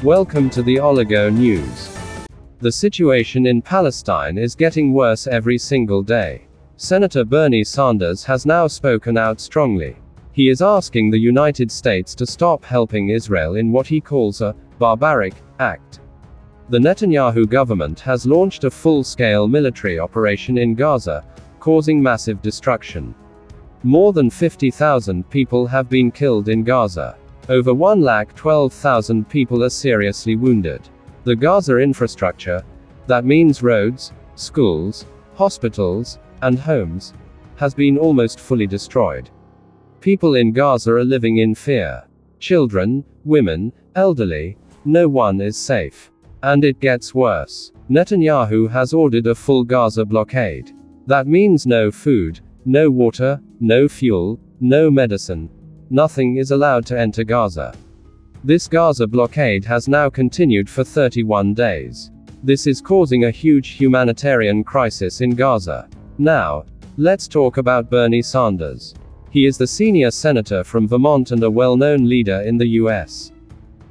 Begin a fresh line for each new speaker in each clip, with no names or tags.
Welcome to the Oligo News. The situation in Palestine is getting worse every single day. Senator Bernie Sanders has now spoken out strongly. He is asking the United States to stop helping Israel in what he calls a barbaric act. The Netanyahu government has launched a full-scale military operation in Gaza, causing massive destruction. More than 50,000 people have been killed in Gaza. Over 112,000 people are seriously wounded. The Gaza infrastructure, that means roads, schools, hospitals, and homes, has been almost fully destroyed. People in Gaza are living in fear. Children, women, elderly, no one is safe. And it gets worse. Netanyahu has ordered a full Gaza blockade. That means no food, no water, no fuel, no medicine. Nothing is allowed to enter Gaza. This Gaza blockade has now continued for 31 days. This is causing a huge humanitarian crisis in Gaza. Now, let's talk about Bernie Sanders. He is the senior senator from Vermont and a well-known leader in the U.S.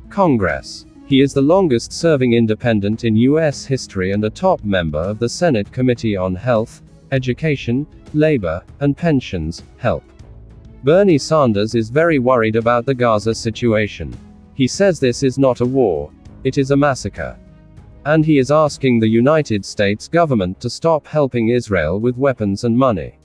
Congress. He is the longest-serving independent in U.S. history and a top member of the Senate Committee on Health, Education, Labor, and Pensions, HELP. Bernie Sanders is very worried about the Gaza situation. He says this is not a war, it is a massacre. And he is asking the United States government to stop helping Israel with weapons and money.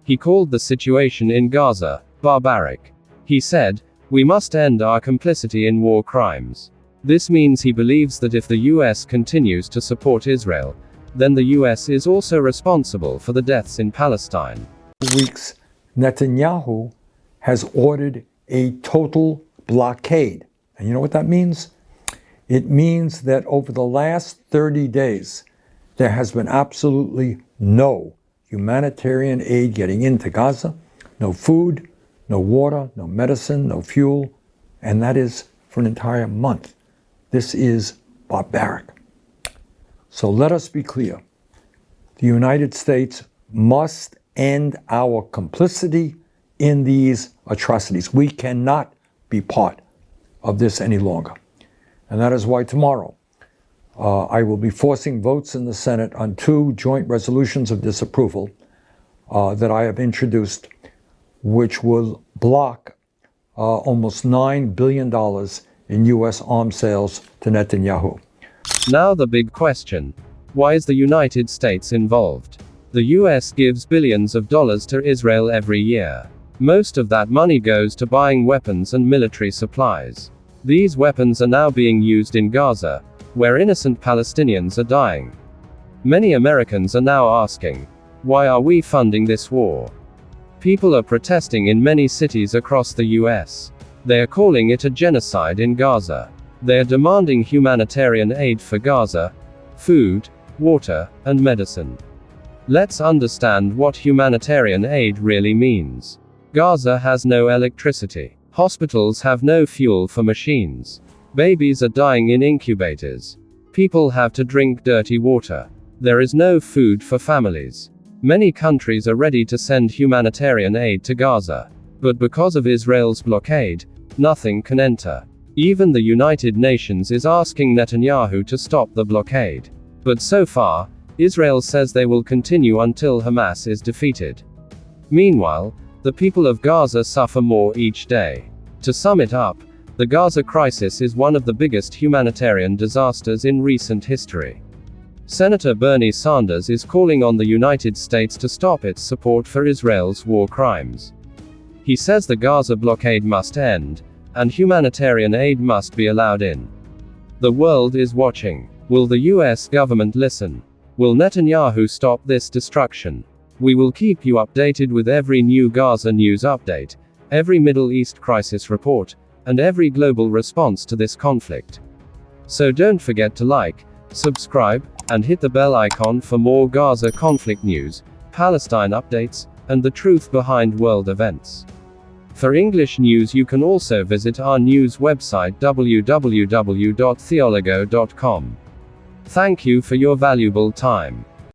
He called the situation in Gaza barbaric. He said, "We must end our complicity in war crimes." This means he believes that if the US continues to support Israel, then the US is also responsible for the deaths in Palestine.
Weeks, Netanyahu has ordered a total blockade. And you know what that means? It means that over the last 30 days, there has been absolutely no humanitarian aid getting into Gaza, no food, no water, no medicine, no fuel, and that is for an entire month. This is barbaric. So let us be clear. The United States must end our complicity in these atrocities. We cannot be part of this any longer. And that is why tomorrow I will be forcing votes in the Senate on 2 joint resolutions of disapproval that I have introduced, which will block almost $9 billion in U.S. arms sales to Netanyahu.
Now the big question. Why is the United States involved? The US gives billions of dollars to Israel every year. Most of that money goes to buying weapons and military supplies. These weapons are now being used in Gaza, where innocent Palestinians are dying. Many Americans are now asking, why are we funding this war? People are protesting in many cities across the US. They are calling it a genocide in Gaza. They are demanding humanitarian aid for Gaza, food, water, and medicine. Let's understand what humanitarian aid really means. Gaza has no electricity. Hospitals have no fuel for machines. Babies are dying in incubators. People have to drink dirty water. There is no food for families. Many countries are ready to send humanitarian aid to Gaza. But because of Israel's blockade, nothing can enter. Even the United Nations is asking Netanyahu to stop the blockade. But so far, Israel says they will continue until Hamas is defeated. Meanwhile, the people of Gaza suffer more each day. To sum it up, the Gaza crisis is one of the biggest humanitarian disasters in recent history. Senator Bernie Sanders is calling on the United States to stop its support for Israel's war crimes. He says the Gaza blockade must end, and humanitarian aid must be allowed in. The world is watching. Will the US government listen? Will Netanyahu stop this destruction? We will keep you updated with every new Gaza news update, every Middle East crisis report, and every global response to this conflict. So don't forget to like, subscribe, and hit the bell icon for more Gaza conflict news, Palestine updates, and the truth behind world events. For English news you can also visit our news website www.theoligo.com. Thank you for your valuable time.